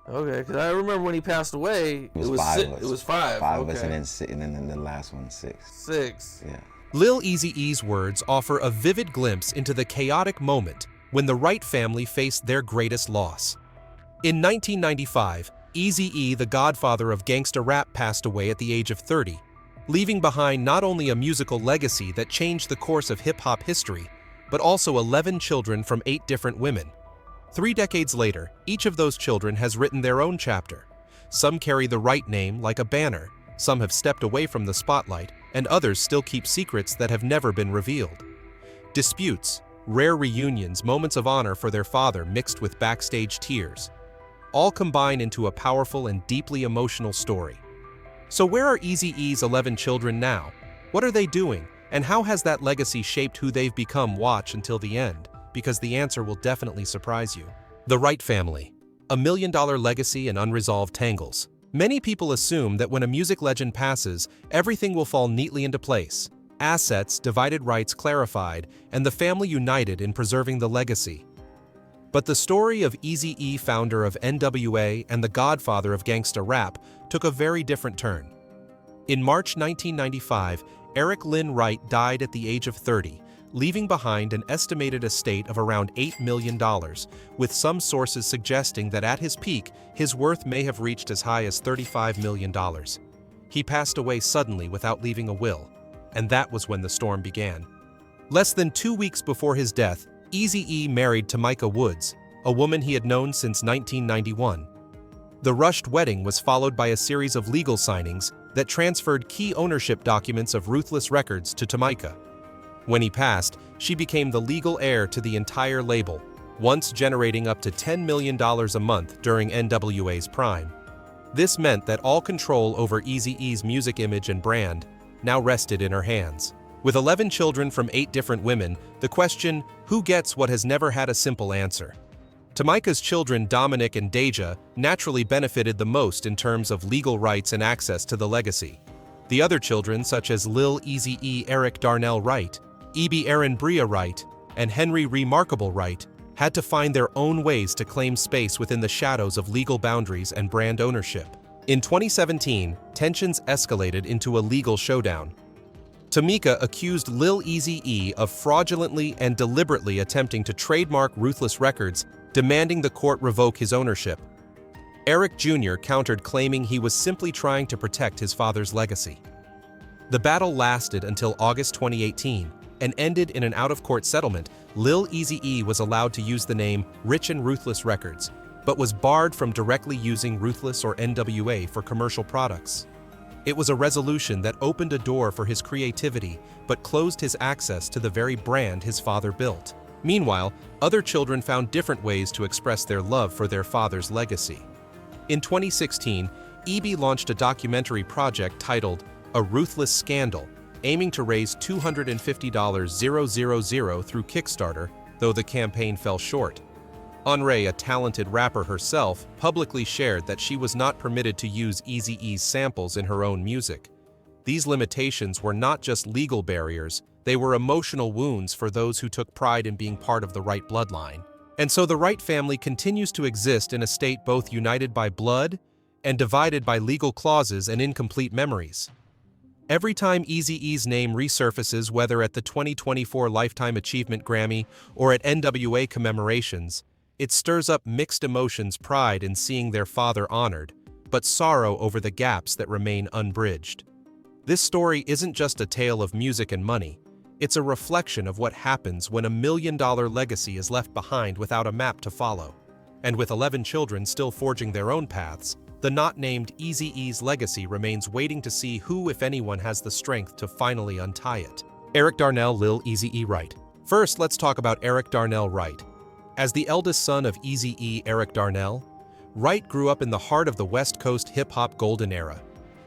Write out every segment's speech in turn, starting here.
Okay, because I remember when he passed away, It was five of us. It was five. Five okay. of us, and then the last one, six. Six. Yeah. Lil Eazy-E's words offer a vivid glimpse into the chaotic moment when the Wright family faced their greatest loss. In 1995, Eazy-E, the godfather of gangsta rap, passed away at the age of 30, leaving behind not only a musical legacy that changed the course of hip-hop history, but also 11 children from 8 different women. 3 decades later, each of those children has written their own chapter. Some carry the Wright name like a banner, some have stepped away from the spotlight, and others still keep secrets that have never been revealed. Disputes, rare reunions, moments of honor for their father mixed with backstage tears, all combine into a powerful and deeply emotional story. So where are Eazy-E's 11 children now? What are they doing? And how has that legacy shaped who they've become? Watch until the end, because the answer will definitely surprise you. The Wright family. A million-dollar legacy and unresolved tangles. Many people assume that when a music legend passes, everything will fall neatly into place. Assets, divided rights clarified, and the family united in preserving the legacy. But the story of Eazy-E, founder of NWA and the godfather of gangsta rap, took a very different turn. In March 1995, Eric Lynn Wright died at the age of 30, leaving behind an estimated estate of around $8 million, with some sources suggesting that at his peak, his worth may have reached as high as $35 million. He passed away suddenly without leaving a will, and that was when the storm began. Less than 2 weeks before his death, Eazy-E married Tamika Woods, a woman he had known since 1991. The rushed wedding was followed by a series of legal signings that transferred key ownership documents of Ruthless Records to Tamika. When he passed, she became the legal heir to the entire label, once generating up to $10 million a month during NWA's prime. This meant that all control over Eazy-E's music image and brand now rested in her hands. With 11 children from 8 different women, the question, who gets what, has never had a simple answer. Tamika's children, Dominic and Deja, naturally benefited the most in terms of legal rights and access to the legacy. The other children, such as Lil Eazy-E Eric Darnell Wright, Eae Aaron Bria Wright, and Henry Remarkable Wright, had to find their own ways to claim space within the shadows of legal boundaries and brand ownership. In 2017, tensions escalated into a legal showdown. Tamika accused Lil Eazy-E of fraudulently and deliberately attempting to trademark Ruthless Records, demanding the court revoke his ownership. Eric Jr. countered, claiming he was simply trying to protect his father's legacy. The battle lasted until August 2018 and ended in an out-of-court settlement. Lil Eazy-E was allowed to use the name Rich and Ruthless Records, but was barred from directly using Ruthless or NWA for commercial products. It was a resolution that opened a door for his creativity, but closed his access to the very brand his father built. Meanwhile, other children found different ways to express their love for their father's legacy. In 2016, Eae launched a documentary project titled A Ruthless Scandal, aiming to raise $250,000 through Kickstarter, though the campaign fell short. Onrae, a talented rapper herself, publicly shared that she was not permitted to use Eazy-E's samples in her own music. These limitations were not just legal barriers, they were emotional wounds for those who took pride in being part of the Wright bloodline. And so the Wright family continues to exist in a state both united by blood and divided by legal clauses and incomplete memories. Every time Eazy-E's name resurfaces, whether at the 2024 Lifetime Achievement Grammy or at NWA commemorations, it stirs up mixed emotions: pride in seeing their father honored, but sorrow over the gaps that remain unbridged. This story isn't just a tale of music and money, it's a reflection of what happens when a million-dollar legacy is left behind without a map to follow. And with 11 children still forging their own paths, the not-named Eazy-E's legacy remains, waiting to see who, if anyone, has the strength to finally untie it. Eric Darnell, Lil Eazy-E Wright. First, let's talk about Eric Darnell Wright. As the eldest son of Eazy-E Eric Darnell, Wright grew up in the heart of the West Coast hip-hop golden era.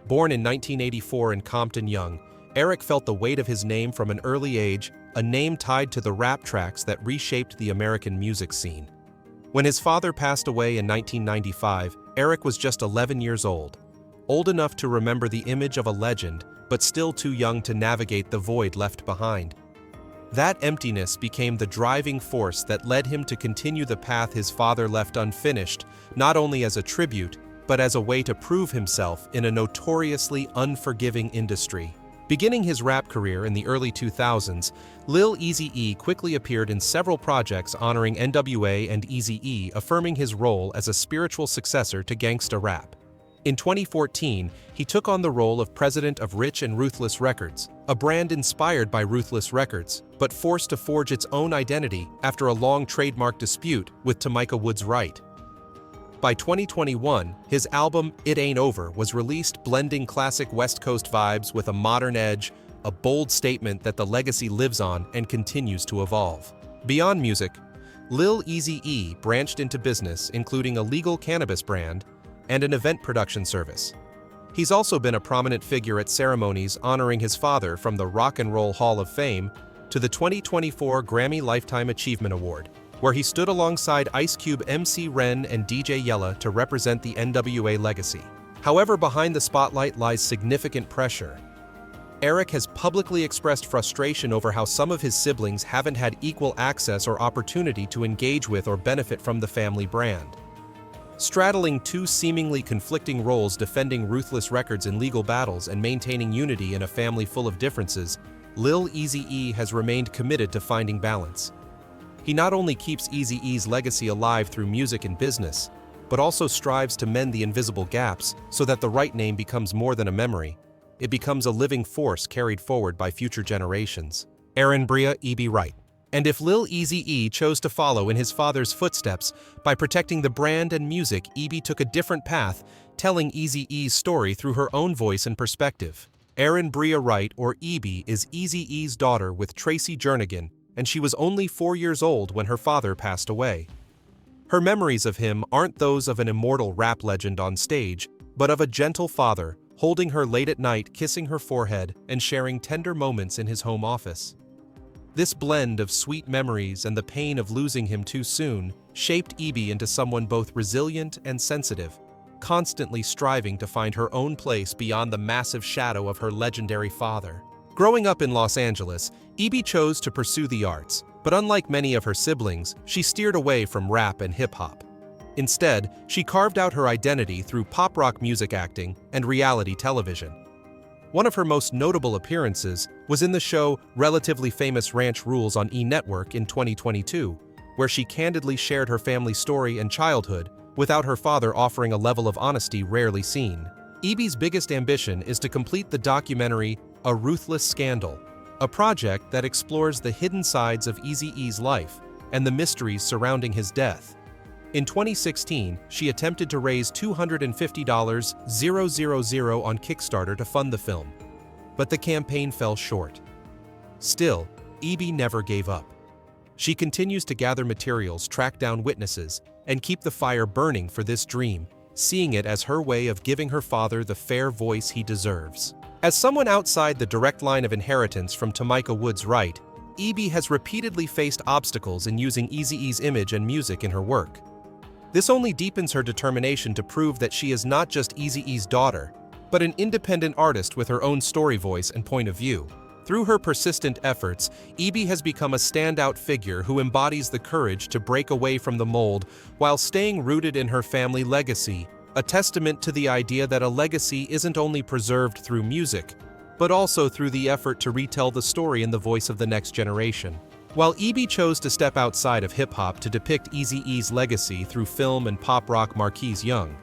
Born in 1984 in Compton, Young, Eric felt the weight of his name from an early age, a name tied to the rap tracks that reshaped the American music scene. When his father passed away in 1995, Eric was just 11 years old enough to remember the image of a legend, but still too young to navigate the void left behind. That emptiness became the driving force that led him to continue the path his father left unfinished, not only as a tribute, but as a way to prove himself in a notoriously unforgiving industry. Beginning his rap career in the early 2000s, Lil Eazy-E quickly appeared in several projects honoring NWA and Eazy-E, affirming his role as a spiritual successor to gangsta rap. In 2014, he took on the role of president of Rich and Ruthless Records, a brand inspired by Ruthless Records, but forced to forge its own identity after a long trademark dispute with Eae Wright. By 2021, his album It Ain't Over was released, blending classic West Coast vibes with a modern edge, a bold statement that the legacy lives on and continues to evolve. Beyond music, Lil Eazy-E branched into business, including a legal cannabis brand and an event production service. He's also been a prominent figure at ceremonies honoring his father, from the Rock and Roll Hall of Fame to the 2024 Grammy Lifetime Achievement Award, where he stood alongside Ice Cube, MC Ren, and DJ Yella to represent the NWA legacy. However, behind the spotlight lies significant pressure. Eric has publicly expressed frustration over how some of his siblings haven't had equal access or opportunity to engage with or benefit from the family brand. Straddling two seemingly conflicting roles, defending Ruthless Records in legal battles and maintaining unity in a family full of differences, Lil Eazy-E has remained committed to finding balance. He not only keeps Eazy-E's legacy alive through music and business, but also strives to mend the invisible gaps so that the right name becomes more than a memory. It becomes a living force carried forward by future generations. Aaron Bria, Eae Wright. And if Lil Eazy-E chose to follow in his father's footsteps by protecting the brand and music, Eae took a different path, telling Eazy-E's story through her own voice and perspective. Aaron Bria Wright, or Eae, is Eazy-E's daughter with Tracy Jernigan, and she was only 4 years old when her father passed away. Her memories of him aren't those of an immortal rap legend on stage, but of a gentle father, holding her late at night, kissing her forehead, and sharing tender moments in his home office. This blend of sweet memories and the pain of losing him too soon shaped Eae into someone both resilient and sensitive, constantly striving to find her own place beyond the massive shadow of her legendary father. Growing up in Los Angeles, Eae chose to pursue the arts, but unlike many of her siblings, she steered away from rap and hip-hop. Instead, she carved out her identity through pop-rock music, acting, and reality television. One of her most notable appearances was in the show Relatively Famous Ranch Rules on E! Network in 2022, where she candidly shared her family story and childhood without her father offering a level of honesty rarely seen. Eae's biggest ambition is to complete the documentary A Ruthless Scandal, a project that explores the hidden sides of Eazy-E's life and the mysteries surrounding his death. In 2016, she attempted to raise $250,000 on Kickstarter to fund the film, but the campaign fell short. Still, Eae never gave up. She continues to gather materials, track down witnesses, and keep the fire burning for this dream, seeing it as her way of giving her father the fair voice he deserves. As someone outside the direct line of inheritance from Eae Wright, Eae has repeatedly faced obstacles in using Eazy-E's image and music in her work. This only deepens her determination to prove that she is not just Eazy-E's daughter, but an independent artist with her own story, voice, and point of view. Through her persistent efforts, Eae has become a standout figure who embodies the courage to break away from the mold while staying rooted in her family legacy, a testament to the idea that a legacy isn't only preserved through music, but also through the effort to retell the story in the voice of the next generation. While Eae chose to step outside of hip-hop to depict Eazy-E's legacy through film and pop-rock Marquise Young,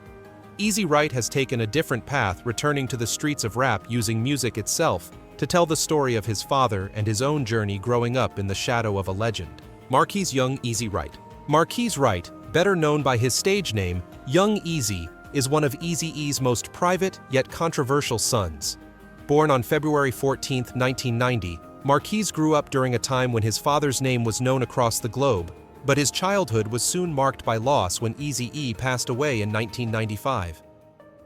Eae Wright has taken a different path, returning to the streets of rap using music itself to tell the story of his father and his own journey growing up in the shadow of a legend. Marquise Young Eazy Wright. Marquise Wright, better known by his stage name, Young Eazy, is one of Eazy-E's most private yet controversial sons. Born on February 14, 1990, Marquise grew up during a time when his father's name was known across the globe, but his childhood was soon marked by loss when Eazy-E passed away in 1995.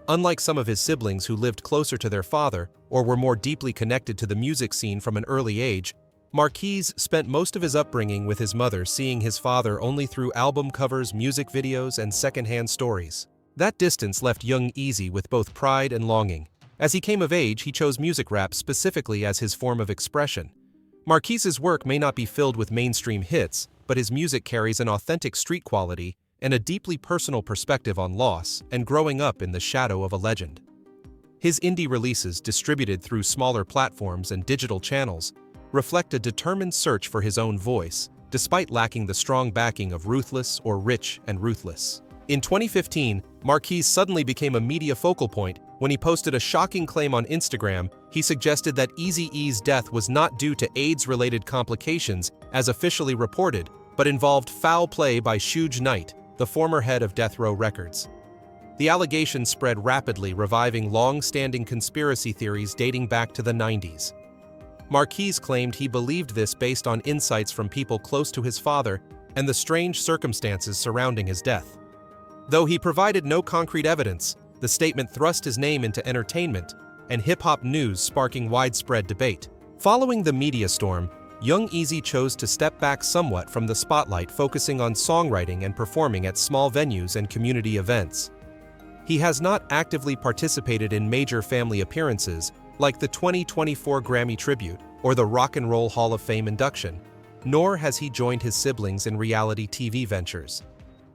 Unlike some of his siblings who lived closer to their father or were more deeply connected to the music scene from an early age, Marquise spent most of his upbringing with his mother, seeing his father only through album covers, music videos, and secondhand stories. That distance left young Eazy with both pride and longing. As he came of age, he chose music rap specifically as his form of expression. Marquise's work may not be filled with mainstream hits, but his music carries an authentic street quality and a deeply personal perspective on loss and growing up in the shadow of a legend. His indie releases, distributed through smaller platforms and digital channels, reflect a determined search for his own voice, despite lacking the strong backing of Ruthless or Rich and Ruthless. In 2015, Marquise suddenly became a media focal point when he posted a shocking claim on Instagram. He suggested that Eazy-E's death was not due to AIDS-related complications, as officially reported, but involved foul play by Suge Knight, the former head of Death Row Records. The allegation spread rapidly, reviving long-standing conspiracy theories dating back to the 90s. Marquise claimed he believed this based on insights from people close to his father and the strange circumstances surrounding his death. Though he provided no concrete evidence, the statement thrust his name into entertainment and hip-hop news, sparking widespread debate. Following the media storm, young Eazy chose to step back somewhat from the spotlight, focusing on songwriting and performing at small venues and community events. He has not actively participated in major family appearances like the 2024 Grammy Tribute or the Rock and Roll Hall of Fame induction, nor has he joined his siblings in reality TV ventures.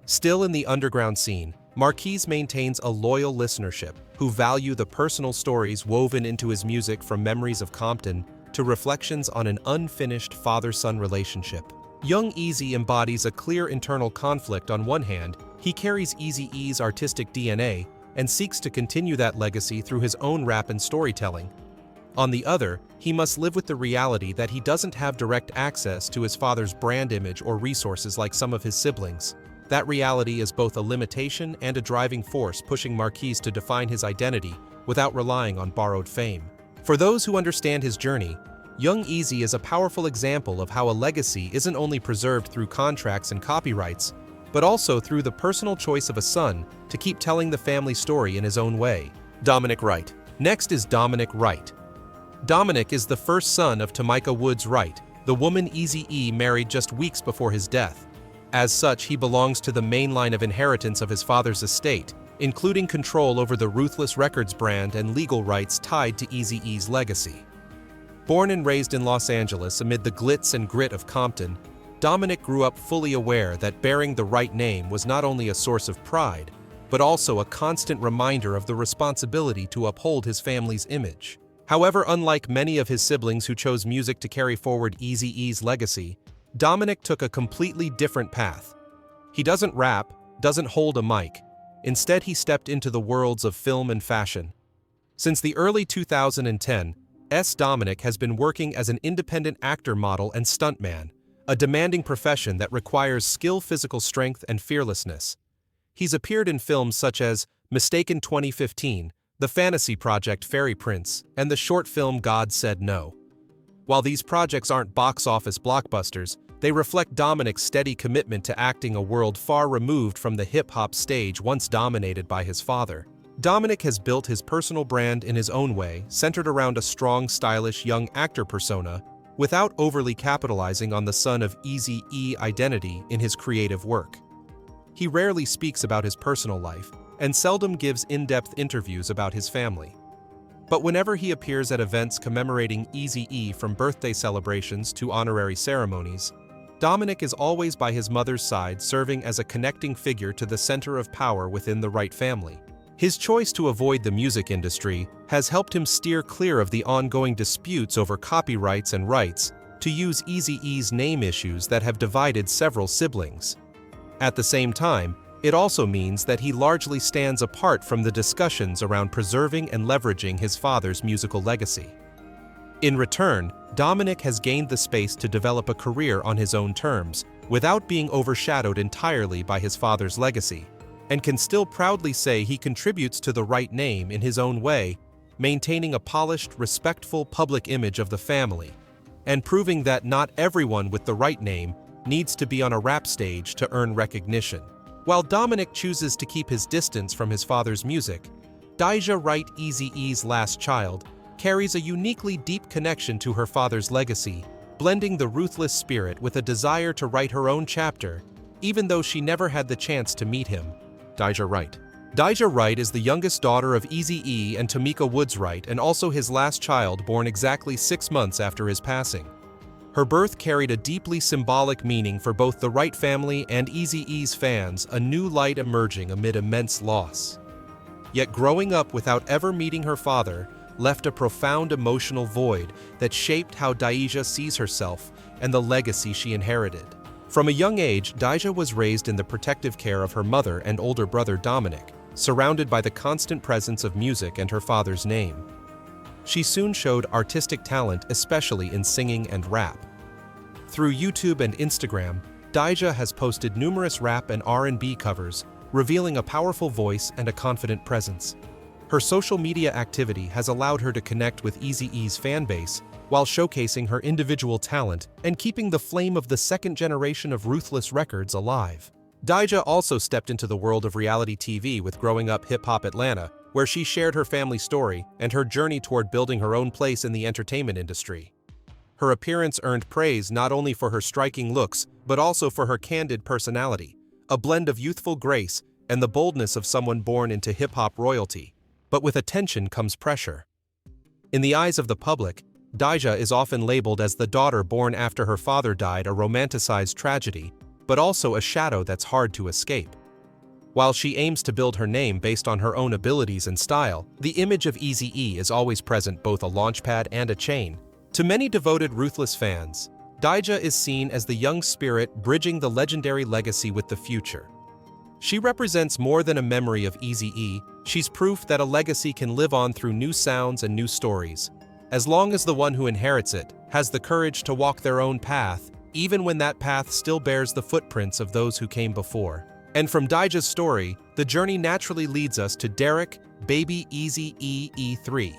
Still in the underground scene, Marquise maintains a loyal listenership who value the personal stories woven into his music, from memories of Compton to reflections on an unfinished father-son relationship. Young Eazy embodies a clear internal conflict. On one hand, he carries Eazy-E's artistic DNA and seeks to continue that legacy through his own rap and storytelling. On the other, he must live with the reality that he doesn't have direct access to his father's brand image or resources like some of his siblings. That reality is both a limitation and a driving force, pushing Marquise to define his identity without relying on borrowed fame. For those who understand his journey, young Eazy is a powerful example of how a legacy isn't only preserved through contracts and copyrights, but also through the personal choice of a son to keep telling the family story in his own way. Dominic Wright. Next is Dominic Wright. Dominic is the first son of Tamika Woods Wright, the woman Eazy-E married just weeks before his death. As such, he belongs to the main line of inheritance of his father's estate, including control over the Ruthless Records brand and legal rights tied to Eazy-E's legacy. Born and raised in Los Angeles amid the glitz and grit of Compton, Dominic grew up fully aware that bearing the right name was not only a source of pride, but also a constant reminder of the responsibility to uphold his family's image. However, unlike many of his siblings who chose music to carry forward Eazy-E's legacy, Dominic took a completely different path. He doesn't rap, doesn't hold a mic. Instead, he stepped into the worlds of film and fashion. Since the early 2010s, Dominic has been working as an independent actor, model, and stuntman, a demanding profession that requires skill, physical strength, and fearlessness. He's appeared in films such as Mistaken 2015, the fantasy project Fairy Prince, and the short film God Said No. While these projects aren't box office blockbusters, they reflect Dominic's steady commitment to acting a world far removed from the hip-hop stage once dominated by his father. Dominic has built his personal brand in his own way, centered around a strong, stylish young actor persona, without overly capitalizing on the son of Eazy-E identity in his creative work. He rarely speaks about his personal life, and seldom gives in-depth interviews about his family. But whenever he appears at events commemorating Eazy-E, from birthday celebrations to honorary ceremonies, Dominic is always by his mother's side, serving as a connecting figure to the center of power within the Wright family. His choice to avoid the music industry has helped him steer clear of the ongoing disputes over copyrights and rights to use Eazy-E's name, issues that have divided several siblings. At the same time, it also means that he largely stands apart from the discussions around preserving and leveraging his father's musical legacy. In return, Dominic has gained the space to develop a career on his own terms, without being overshadowed entirely by his father's legacy, and can still proudly say he contributes to the Wright name in his own way, maintaining a polished, respectful public image of the family, and proving that not everyone with the Wright name needs to be on a rap stage to earn recognition. While Dominic chooses to keep his distance from his father's music, Daija Wright, Eazy-E's last child, carries a uniquely deep connection to her father's legacy, blending the ruthless spirit with a desire to write her own chapter, even though she never had the chance to meet him. Daija Wright. Daija Wright is the youngest daughter of Eazy-E and Tamika Woods Wright, and also his last child, born exactly 6 months after his passing. Her birth carried a deeply symbolic meaning for both the Wright family and Eazy-E's fans, a new light emerging amid immense loss. Yet growing up without ever meeting her father left a profound emotional void that shaped how Daija sees herself and the legacy she inherited. From a young age, Daija was raised in the protective care of her mother and older brother Dominic, surrounded by the constant presence of music and her father's name. She soon showed artistic talent, especially in singing and rap. Through YouTube and Instagram, Daija has posted numerous rap and R&B covers, revealing a powerful voice and a confident presence. Her social media activity has allowed her to connect with Eazy-E's fanbase while showcasing her individual talent and keeping the flame of the second generation of Ruthless Records alive. Daija also stepped into the world of reality TV with Growing Up Hip Hop Atlanta, where she shared her family story and her journey toward building her own place in the entertainment industry. Her appearance earned praise not only for her striking looks, but also for her candid personality, a blend of youthful grace and the boldness of someone born into hip-hop royalty. But with attention comes pressure. In the eyes of the public, Daija is often labeled as the daughter born after her father died, a romanticized tragedy, but also a shadow that's hard to escape. While she aims to build her name based on her own abilities and style, the image of Eazy-E is always present, both a launchpad and a chain. To many devoted Ruthless fans, Daija is seen as the young spirit bridging the legendary legacy with the future. She represents more than a memory of Eazy-E, she's proof that a legacy can live on through new sounds and new stories, as long as the one who inherits it has the courage to walk their own path, even when that path still bears the footprints of those who came before. And from Daija's story, the journey naturally leads us to Derek, baby Eazy-E E3.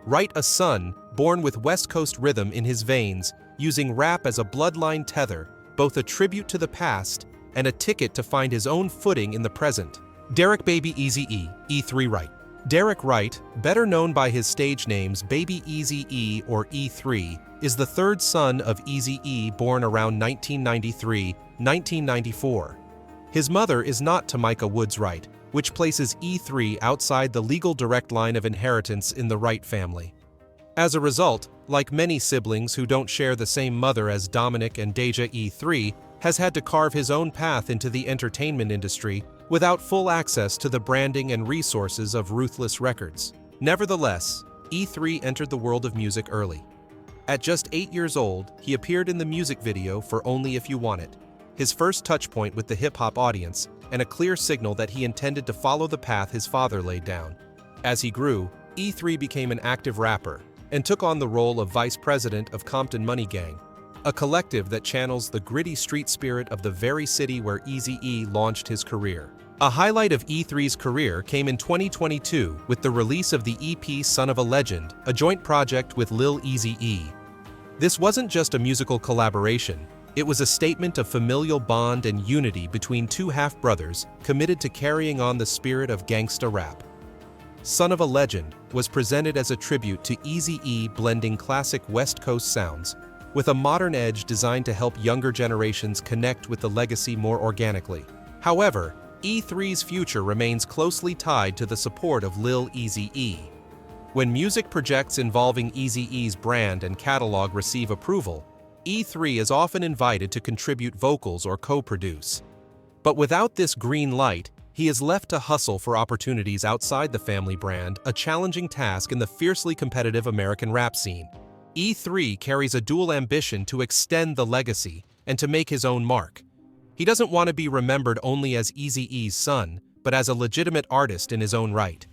Wright, a son born with West Coast rhythm in his veins, using rap as a bloodline tether, both a tribute to the past and a ticket to find his own footing in the present. Derek baby Eazy-E E3 Wright. Derek Wright, better known by his stage names Baby Eazy-E or E3, is the third son of Eazy-E, born around 1993-1994. His mother is not Tamika Woods Wright, which places E3 outside the legal direct line of inheritance in the Wright family. As a result, like many siblings who don't share the same mother as Dominic and Daija, E3 has had to carve his own path into the entertainment industry without full access to the branding and resources of Ruthless Records. Nevertheless, E3 entered the world of music early. At just 8 years old, he appeared in the music video for Only If You Want It, his first touchpoint with the hip-hop audience, and a clear signal that he intended to follow the path his father laid down. As he grew, E3 became an active rapper and took on the role of vice president of Compton Money Gang, a collective that channels the gritty street spirit of the very city where Eazy-E launched his career. A highlight of E3's career came in 2022 with the release of the EP Son of a Legend, a joint project with Lil Eazy-E. This wasn't just a musical collaboration, it was a statement of familial bond and unity between two half-brothers committed to carrying on the spirit of gangsta rap. Son of a Legend was presented as a tribute to Eazy-E, blending classic West Coast sounds with a modern edge designed to help younger generations connect with the legacy more organically. However, E3's future remains closely tied to the support of Lil Eazy-E. When music projects involving Eazy-E's brand and catalog receive approval, E3 is often invited to contribute vocals or co-produce. But without this green light, he is left to hustle for opportunities outside the family brand, a challenging task in the fiercely competitive American rap scene. E3 carries a dual ambition to extend the legacy and to make his own mark. He doesn't want to be remembered only as Eazy-E's son, but as a legitimate artist in his own right.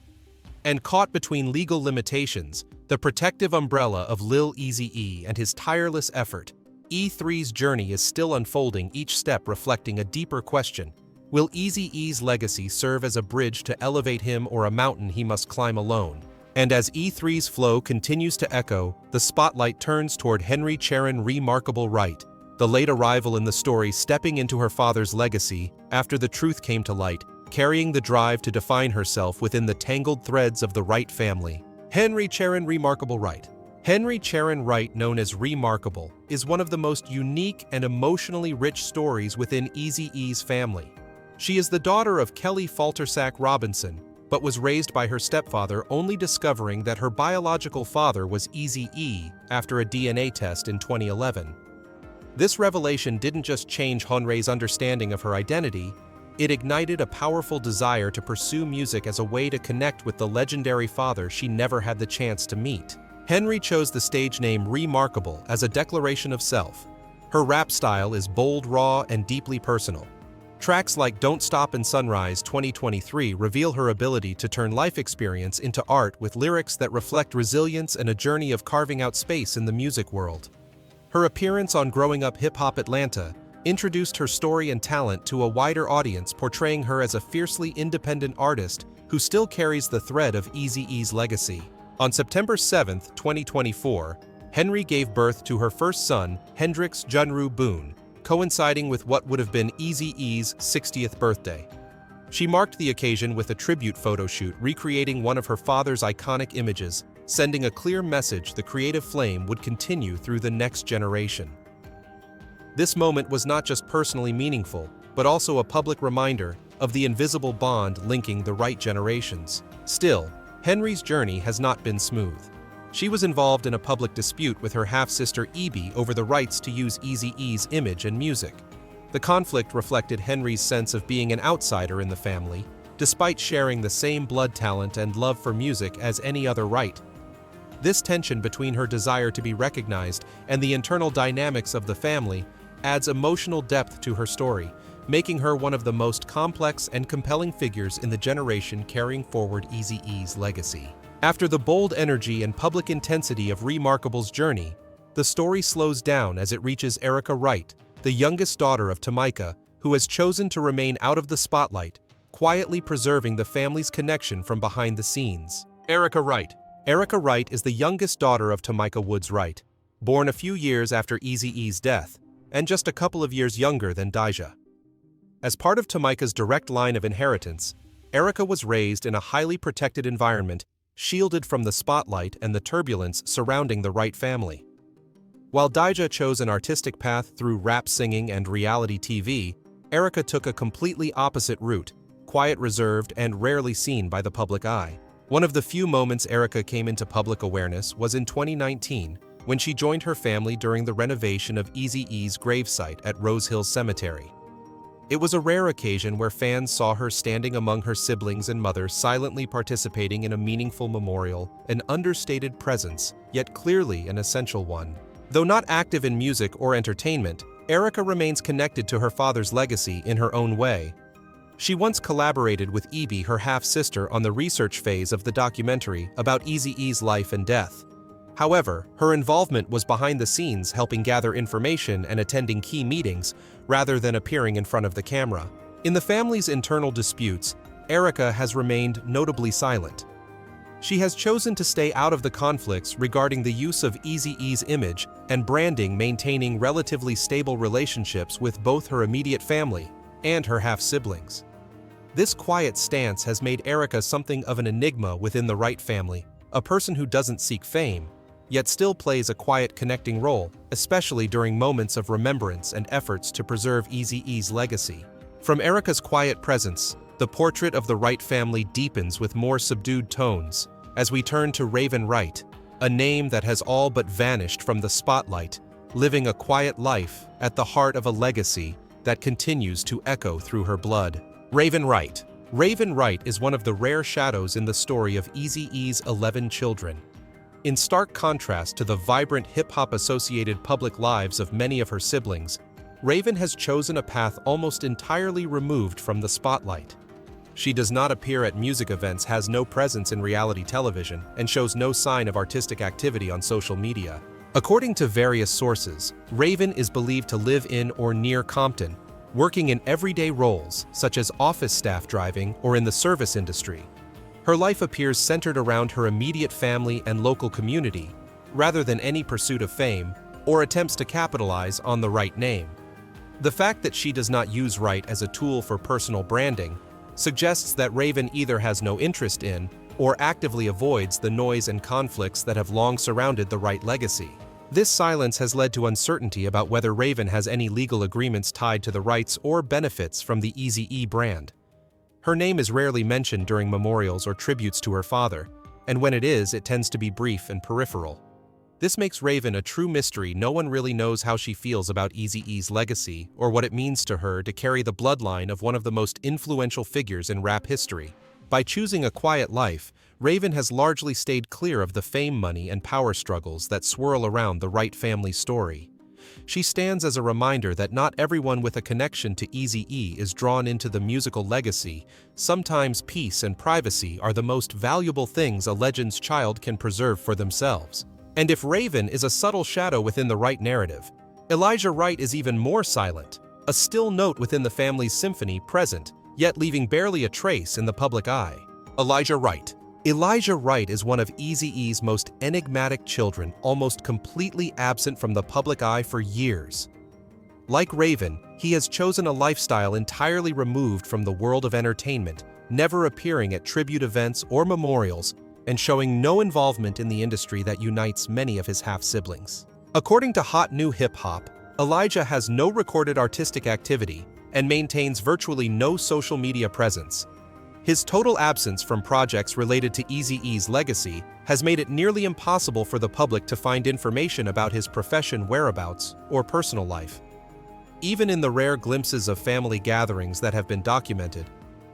And caught between legal limitations, the protective umbrella of Lil Eazy-E and his tireless effort, E3's journey is still unfolding, each step reflecting a deeper question. Will Eazy-E's legacy serve as a bridge to elevate him or a mountain he must climb alone? And as E3's flow continues to echo, the spotlight turns toward Henry Charon Remarkable Wright, the late arrival in the story stepping into her father's legacy after the truth came to light, carrying the drive to define herself within the tangled threads of the Wright family. Henry Charon Remarkable Wright. Henry Charon Wright, known as Remarkable, is one of the most unique and emotionally rich stories within Eazy-E's family. She is the daughter of Kelly Faltersack Robinson, but was raised by her stepfather, only discovering that her biological father was Eazy-E after a DNA test in 2011. This revelation didn't just change Henry's understanding of her identity, it ignited a powerful desire to pursue music as a way to connect with the legendary father she never had the chance to meet. Henry chose the stage name Remarkable as a declaration of self. Her rap style is bold, raw, and deeply personal. Tracks like Don't Stop and Sunrise 2023 reveal her ability to turn life experience into art with lyrics that reflect resilience and a journey of carving out space in the music world. Her appearance on Growing Up Hip Hop Atlanta introduced her story and talent to a wider audience, portraying her as a fiercely independent artist who still carries the thread of Eazy-E's legacy. On September 7, 2024, Henry gave birth to her first son, Hendrix Junru Boone, coinciding with what would have been Eazy-E's 60th birthday. She marked the occasion with a tribute photo shoot recreating one of her father's iconic images, sending a clear message the creative flame would continue through the next generation. This moment was not just personally meaningful, but also a public reminder of the invisible bond linking the Wright generations. Still, Henry's journey has not been smooth. She was involved in a public dispute with her half-sister Eae over the rights to use Eazy-E's image and music. The conflict reflected Henry's sense of being an outsider in the family, despite sharing the same blood talent and love for music as any other Wright. This tension between her desire to be recognized and the internal dynamics of the family adds emotional depth to her story, making her one of the most complex and compelling figures in the generation carrying forward Eazy-E's legacy. After the bold energy and public intensity of Remarkable's journey, the story slows down as it reaches Eae Wright, the youngest daughter of Tamika, who has chosen to remain out of the spotlight, quietly preserving the family's connection from behind the scenes. Eae Wright. Eae Wright is the youngest daughter of Tamika Woods Wright, born a few years after Eazy-E's death, and just a couple of years younger than Daija. As part of Tamika's direct line of inheritance, Eae was raised in a highly protected environment, shielded from the spotlight and the turbulence surrounding the Wright family. While Daija chose an artistic path through rap singing and reality TV, Eae took a completely opposite route, quiet, reserved, and rarely seen by the public eye. One of the few moments Eae came into public awareness was in 2019, when she joined her family during the renovation of Eazy-E's gravesite at Rose Hill Cemetery. It was a rare occasion where fans saw her standing among her siblings and mother, silently participating in a meaningful memorial, an understated presence, yet clearly an essential one. Though not active in music or entertainment, Eae remains connected to her father's legacy in her own way. She once collaborated with Eae, her half-sister, on the research phase of the documentary about Eazy-E's life and death. However, her involvement was behind the scenes, helping gather information and attending key meetings, rather than appearing in front of the camera. In the family's internal disputes, Eae has remained notably silent. She has chosen to stay out of the conflicts regarding the use of Eazy-E's image and branding, maintaining relatively stable relationships with both her immediate family and her half-siblings. This quiet stance has made Eae something of an enigma within the Wright family, a person who doesn't seek fame, yet still plays a quiet connecting role, especially during moments of remembrance and efforts to preserve Eazy-E's legacy. From Eae's quiet presence, the portrait of the Wright family deepens with more subdued tones as we turn to Raven Wright, a name that has all but vanished from the spotlight, living a quiet life at the heart of a legacy that continues to echo through her blood. Raven Wright. Raven Wright is one of the rare shadows in the story of Eazy-E's 11 children. In stark contrast to the vibrant hip-hop-associated public lives of many of her siblings, Raven has chosen a path almost entirely removed from the spotlight. She does not appear at music events, has no presence in reality television, and shows no sign of artistic activity on social media. According to various sources, Raven is believed to live in or near Compton, working in everyday roles such as office staff, driving, or in the service industry. Her life appears centered around her immediate family and local community, rather than any pursuit of fame or attempts to capitalize on the Wright name. The fact that she does not use Wright as a tool for personal branding suggests that Raven either has no interest in or actively avoids the noise and conflicts that have long surrounded the Wright legacy. This silence has led to uncertainty about whether Raven has any legal agreements tied to the Wrights or benefits from the Eazy-E brand. Her name is rarely mentioned during memorials or tributes to her father, and when it is, it tends to be brief and peripheral. This makes Raven a true mystery. No one really knows how she feels about Eazy-E's legacy or what it means to her to carry the bloodline of one of the most influential figures in rap history. By choosing a quiet life, Raven has largely stayed clear of the fame, money, and power struggles that swirl around the Wright family story. She stands as a reminder that not everyone with a connection to Eazy-E is drawn into the musical legacy. Sometimes peace and privacy are the most valuable things a legend's child can preserve for themselves. And if Raven is a subtle shadow within the Wright narrative, Elijah Wright is even more silent, a still note within the family's symphony, present, yet leaving barely a trace in the public eye. Elijah Wright. Elijah Wright is one of Eazy-E's most enigmatic children, almost completely absent from the public eye for years. Like Raven, he has chosen a lifestyle entirely removed from the world of entertainment, never appearing at tribute events or memorials, and showing no involvement in the industry that unites many of his half-siblings. According to Hot New Hip Hop, Elijah has no recorded artistic activity and maintains virtually no social media presence. His total absence from projects related to Eazy-E's legacy has made it nearly impossible for the public to find information about his profession, whereabouts, or personal life. Even in the rare glimpses of family gatherings that have been documented,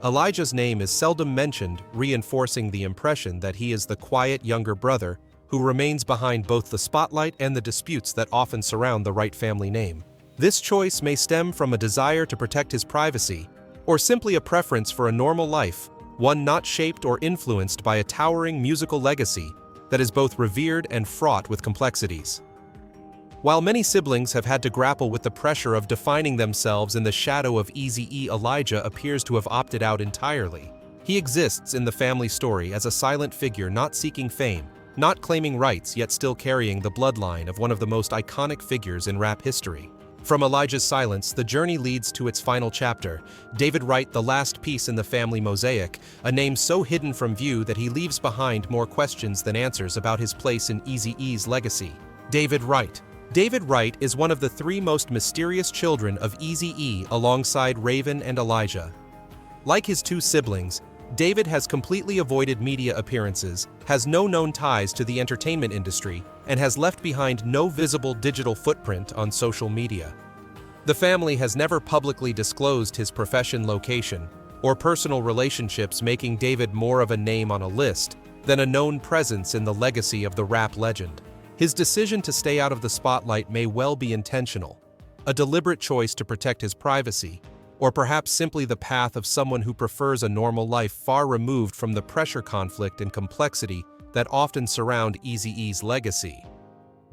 Elijah's name is seldom mentioned, reinforcing the impression that he is the quiet younger brother who remains behind both the spotlight and the disputes that often surround the Wright family name. This choice may stem from a desire to protect his privacy, or simply a preference for a normal life, one not shaped or influenced by a towering musical legacy that is both revered and fraught with complexities. While many siblings have had to grapple with the pressure of defining themselves in the shadow of Eazy-E, Elijah appears to have opted out entirely. He exists in the family story as a silent figure, not seeking fame, not claiming rights, yet still carrying the bloodline of one of the most iconic figures in rap history. From Elijah's silence, the journey leads to its final chapter. David Wright, the last piece in the family mosaic, a name so hidden from view that he leaves behind more questions than answers about his place in Eazy-E's legacy. David Wright. David Wright is one of the three most mysterious children of Eazy-E alongside Raven and Elijah. Like his two siblings, David has completely avoided media appearances, has no known ties to the entertainment industry, and has left behind no visible digital footprint on social media. The family has never publicly disclosed his profession, location, or personal relationships, making David more of a name on a list than a known presence in the legacy of the rap legend. His decision to stay out of the spotlight may well be intentional, a deliberate choice to protect his privacy, or perhaps simply the path of someone who prefers a normal life far removed from the pressure, conflict, and complexity that often surround Eazy-E's legacy.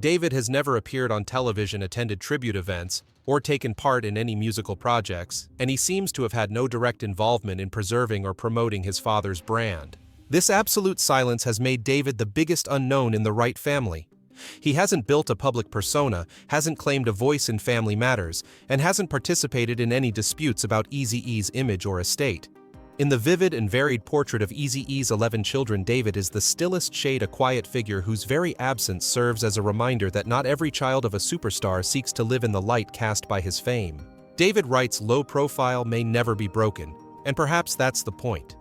David has never appeared on television, attended tribute events, or taken part in any musical projects, and he seems to have had no direct involvement in preserving or promoting his father's brand. This absolute silence has made David the biggest unknown in the Wright family. He hasn't built a public persona, hasn't claimed a voice in family matters, and hasn't participated in any disputes about Eazy-E's image or estate. In the vivid and varied portrait of Eazy-E's 11 children, David is the stillest shade, a quiet figure whose very absence serves as a reminder that not every child of a superstar seeks to live in the light cast by his fame. David Wright's low profile may never be broken, and perhaps that's the point.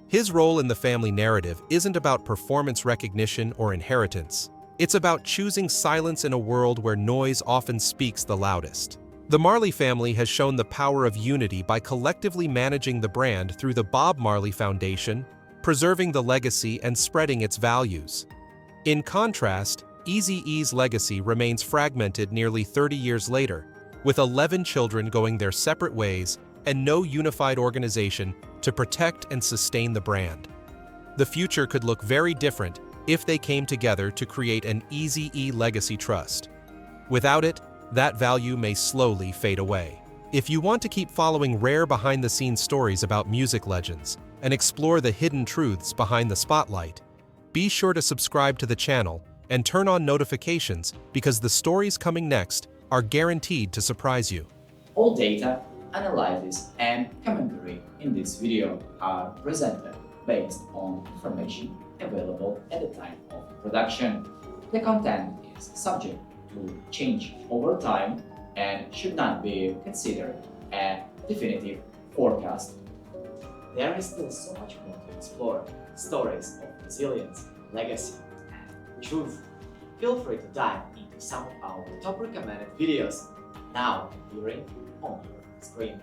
His role in the family narrative isn't about performance recognition or inheritance. It's about choosing silence in a world where noise often speaks the loudest. The Marley family has shown the power of unity by collectively managing the brand through the Bob Marley Foundation, preserving the legacy and spreading its values. In contrast, Eazy-E's legacy remains fragmented nearly 30 years later, with 11 children going their separate ways and no unified organization to protect and sustain the brand. The future could look very different if they came together to create an Eazy-E Legacy Trust. Without it, that value may slowly fade away. If you want to keep following rare behind-the-scenes stories about music legends and explore the hidden truths behind the spotlight, be sure to subscribe to the channel and turn on notifications, because the stories coming next are guaranteed to surprise you. All data, analysis, and commentary in this video are presented based on information available at the time of production. The content is subject to change over time and should not be considered a definitive forecast. There is still so much more to explore: stories of resilience, legacy, and truth. feel free to dive into some of our top recommended videos now appearing on your screen.